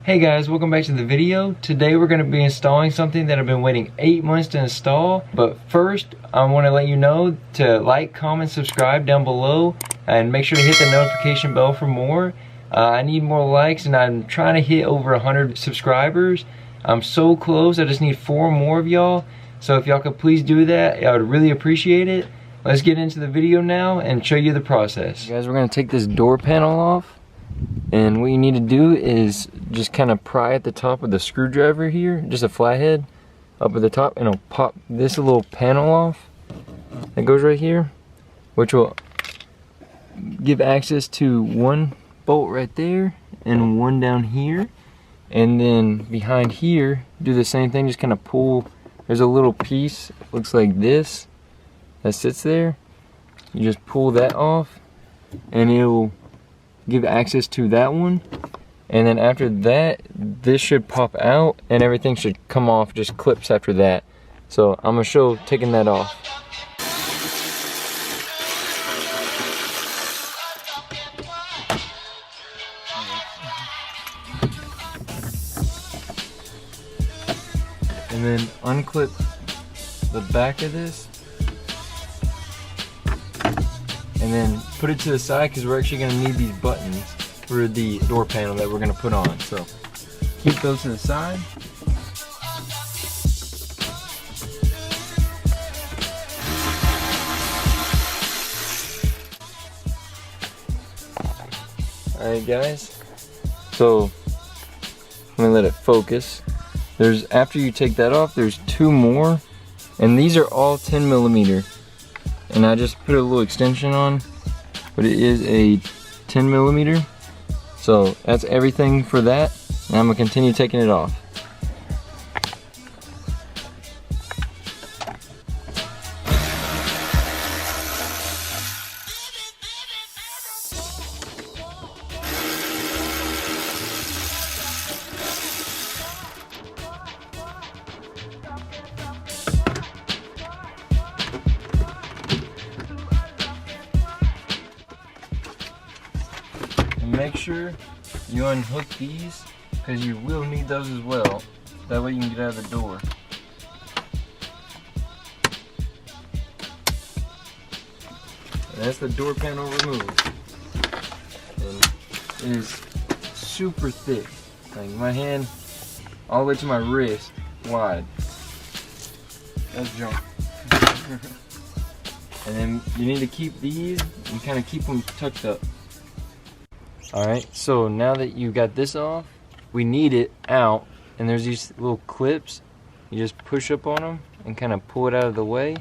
Hey guys, welcome back to the video. Today we're going to be installing something that I've been waiting 8 months to install. But first, I want to let you know to like, comment, subscribe down below, and make sure to hit the notification bell for more. I need more likes, and I'm trying to hit over 100 subscribers. I'm so close, I just need 4 more of y'all. So if y'all could please do that, I would really appreciate it. Let's get into the video now and show you the process. Guys, we're going to take this door panel off. And what you need to do is just kind of pry at the top of the screwdriver here, just a flathead up at the top, and it'll pop this little panel off that goes right here, which will give access to one bolt right there and one down here. And then behind here, do the same thing, just kind of pull. There's a little piece, looks like this, that sits there. You just pull that off and it'll give access to that one, and then after that this should pop out and everything should come off, just clips after that. So I'm gonna show taking that off. And then unclip the back of this and then put it to the side, because we're actually going to need these buttons for the door panel that we're going to put on. So keep those to the side. Alright guys, so I'm going to let it focus. After you take that off, there's 2 more, and these are all 10 millimeter. And I just put a little extension on, but it is a 10 millimeter. So that's everything for that. And I'm gonna continue taking it off. Make sure you unhook these, because you will need those as well. That way you can get out of the door. And that's the door panel removed. And it is super thick. Like my hand all the way to my wrist wide. That's junk. And then you need to keep these and kind of keep them tucked up. Alright, so now that you got this off, we need it out, and there's these little clips. You just push up on them and kind of pull it out of the way,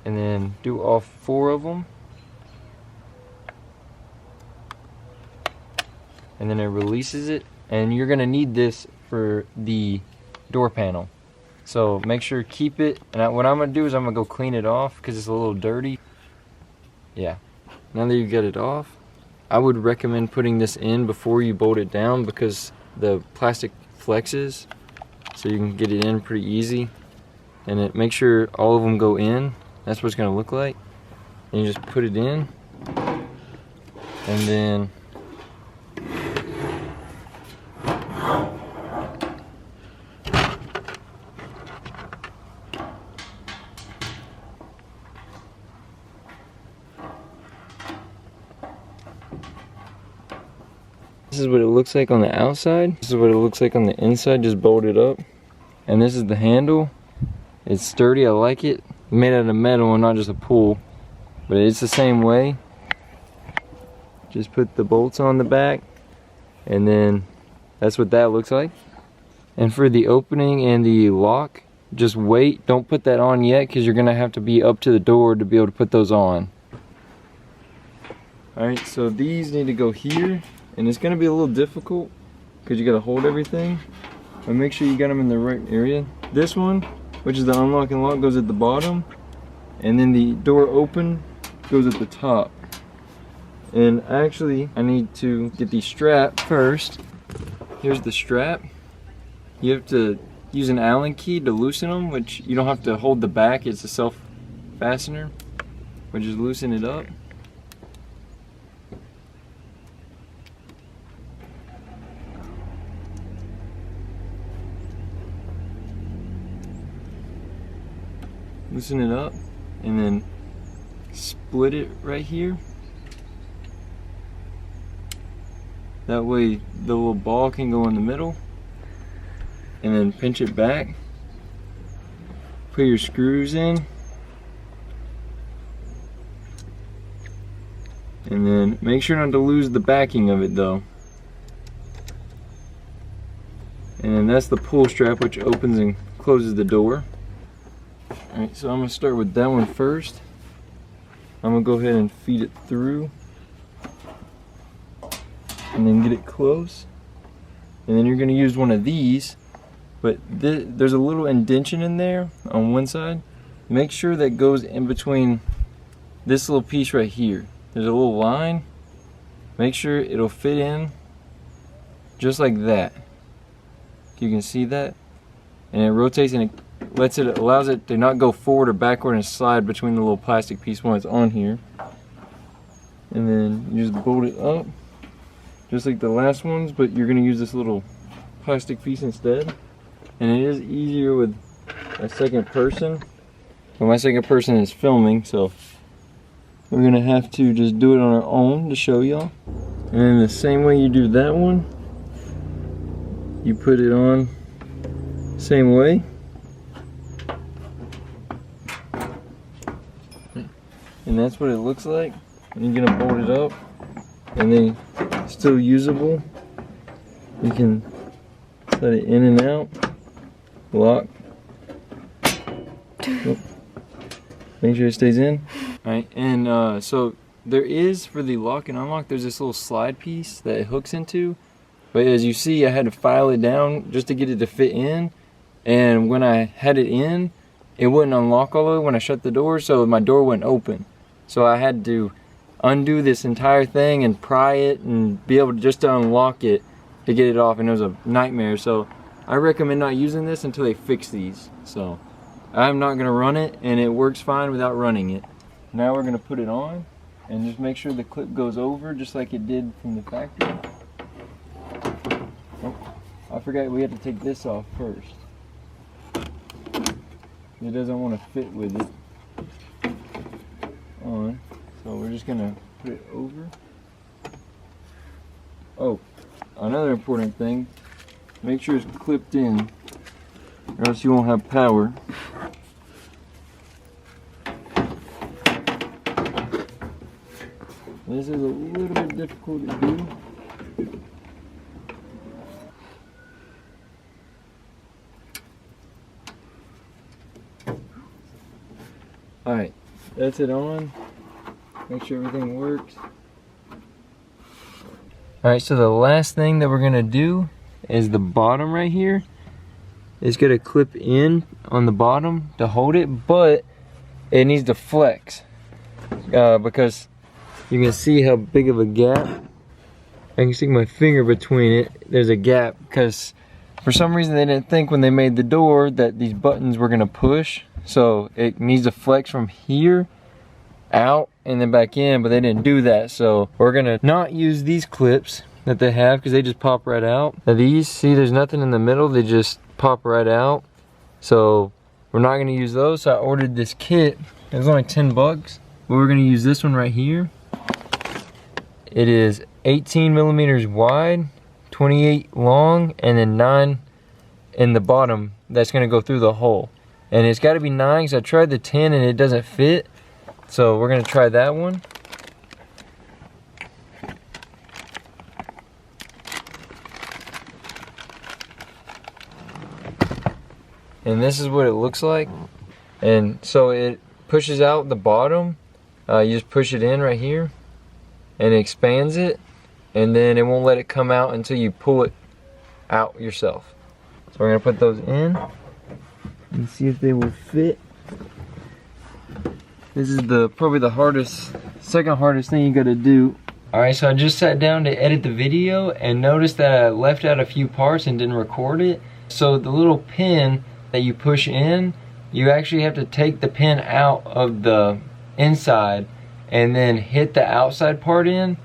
and then do all 4 of them, and then it releases it. And you're gonna need this for the door panel, so make sure to keep it. And what I'm gonna do is I'm gonna go clean it off because it's a little dirty. Yeah, now that you get it off, I would recommend putting this in before you bolt it down, because the plastic flexes, so you can get it in pretty easy. And make sure all of them go in. That's what it's going to look like. And you just put it in, and then this is what it looks like on the outside. This is what it looks like on the inside, just bolted up. And this is the handle. It's sturdy, I like it. Made out of metal and not just a pull. But it's the same way. Just put the bolts on the back, and then that's what that looks like. And for the opening and the lock, just wait. Don't put that on yet, because you're gonna have to be up to the door to be able to put those on. Alright, so these need to go here. And it's going to be a little difficult because you got to hold everything, but make sure you got them in the right area. This one, which is the unlock and lock, goes at the bottom, and then the door open goes at the top. And actually, I need to get the strap first. Here's the strap. You have to use an Allen key to loosen them, which you don't have to hold the back, it's a self fastener, but just loosen it up. loosen it up, and then split it right here. That way the little ball can go in the middle, and then pinch it back. Put your screws in, and then make sure not to lose the backing of it though. And then that's the pull strap, which opens and closes the door. Alright, so I'm going to start with that one first. I'm going to go ahead and feed it through, and then get it close. And then you're going to use one of these, but there's a little indentation in there on one side. Make sure that goes in between this little piece right here. There's a little line. Make sure it'll fit in just like that. You can see that, and it rotates and it allows it to not go forward or backward and slide between the little plastic piece when it's on here. And then you just bolt it up just like the last ones, but you're going to use this little plastic piece instead. And it is easier with a second person, but my second person is filming, so we're going to have to just do it on our own to show y'all. And then the same way you do that one, you put it on same way. And that's what it looks like. And you're gonna bolt it up, and then it's still usable. You can set it in and out, lock. Oh. Make sure it stays in. Alright, and so there is, for the lock and unlock, there's this little slide piece that it hooks into. But as you see, I had to file it down just to get it to fit in. And when I had it in, it wouldn't unlock all the way when I shut the door, so my door wouldn't open. So I had to undo this entire thing and pry it and be able to just to unlock it to get it off, and it was a nightmare. So I recommend not using this until they fix these. So I'm not gonna run it, and it works fine without running it. Now we're gonna put it on and just make sure the clip goes over just like it did from the factory. I forgot we had to take this off first. It doesn't want to fit with it on, so we're just gonna put it over. Oh, another important thing, make sure it's clipped in, or else you won't have power. This is a little bit difficult to do. Alright, that's it on. Make sure everything works. Alright, so the last thing that we're going to do is the bottom right here. It's going to clip in on the bottom to hold it, but it needs to flex. Because you can see how big of a gap. I can stick my finger between it. There's a gap because for some reason they didn't think when they made the door that these buttons were going to push. So it needs to flex from here out and then back in, but they didn't do that. So we're gonna not use these clips that they have because they just pop right out. Now these, see, there's nothing in the middle, they just pop right out. So we're not gonna use those. So I ordered this kit. It was only 10 bucks, but we're gonna use this one right here. It is 18 millimeters wide, 28 long, and then 9 in the bottom that's gonna go through the hole. And it's got to be 9 because I tried the 10 and it doesn't fit. So we're going to try that one. And this is what it looks like. And so it pushes out the bottom. You just push it in right here. And it expands it. And then it won't let it come out until you pull it out yourself. So we're going to put those in and see if they will fit. This is probably the second hardest thing you gotta do. Alright, so I just sat down to edit the video and noticed that I left out a few parts and didn't record it. So the little pin that you push in, you actually have to take the pin out of the inside and then hit the outside part in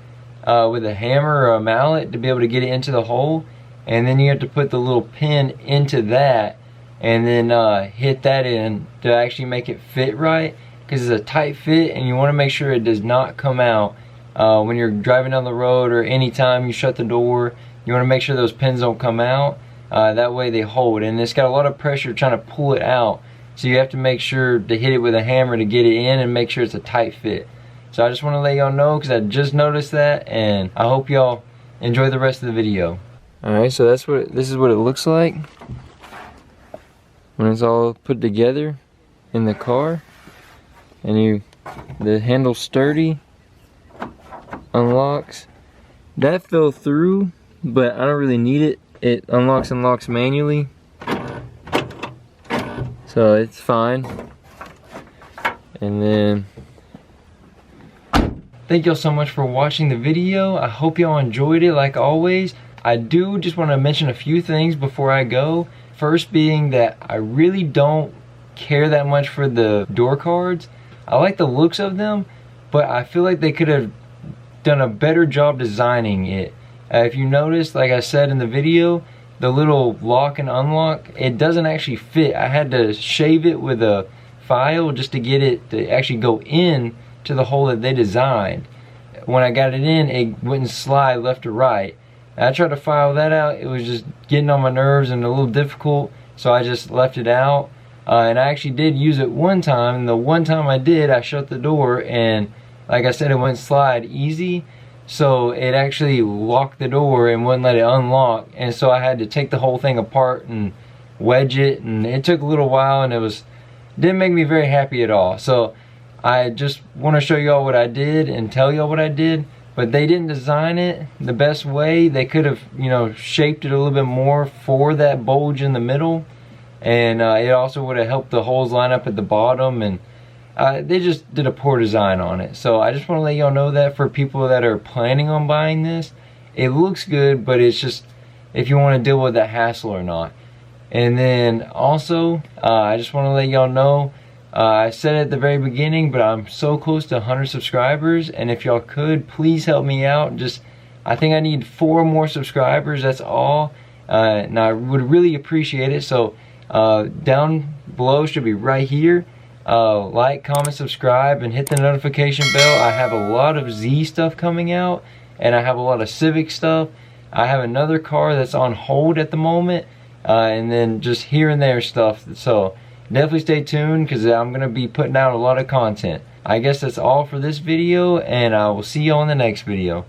with a hammer or a mallet to be able to get it into the hole. And then you have to put the little pin into that and then hit that in to actually make it fit right, because it's a tight fit and you want to make sure it does not come out when you're driving down the road or anytime you shut the door. You want to make sure those pins don't come out, that way they hold, and it's got a lot of pressure trying to pull it out, so you have to make sure to hit it with a hammer to get it in and make sure it's a tight fit. So I just want to let y'all know because I just noticed that, and I hope y'all enjoy the rest of the video. Alright, so this is what it looks like when it's all put together in the car. And the handle's sturdy, unlocks. That fell through, but I don't really need it. It unlocks and locks manually, so it's fine. And then thank y'all so much for watching the video. I hope y'all enjoyed it like always. I do just want to mention a few things before I go. First being that I really don't care that much for the door cards. I like the looks of them, but I feel like they could have done a better job designing it. If you notice, like I said in the video, the little lock and unlock, it doesn't actually fit. I had to shave it with a file just to get it to actually go in to the hole that they designed. When I got it in, it wouldn't slide left or right. I tried to file that out. It was just getting on my nerves and a little difficult, so I just left it out. And I actually did use it one time, and the one time I did, I shut the door, and like I said, it wouldn't slide easy. So it actually locked the door and wouldn't let it unlock, and so I had to take the whole thing apart and wedge it, and it took a little while, and didn't make me very happy at all. So I just want to show y'all what I did and tell y'all what I did, but they didn't design it the best way. They could have, you know, shaped it a little bit more for that bulge in the middle, and it also would have helped the holes line up at the bottom, and they just did a poor design on it. So I just want to let y'all know that for people that are planning on buying this, it looks good, but it's just if you want to deal with that hassle or not. And then also, I just want to let y'all know, I said it at the very beginning, but I'm so close to 100 subscribers, and if y'all could, please help me out. I think I need 4 more subscribers, that's all. And I would really appreciate it. So down below should be right here. Like, comment, subscribe, and hit the notification bell. I have a lot of Z stuff coming out, and I have a lot of Civic stuff. I have another car that's on hold at the moment, and then just here and there stuff. So definitely stay tuned, because I'm going to be putting out a lot of content. I guess that's all for this video, and I will see you on the next video.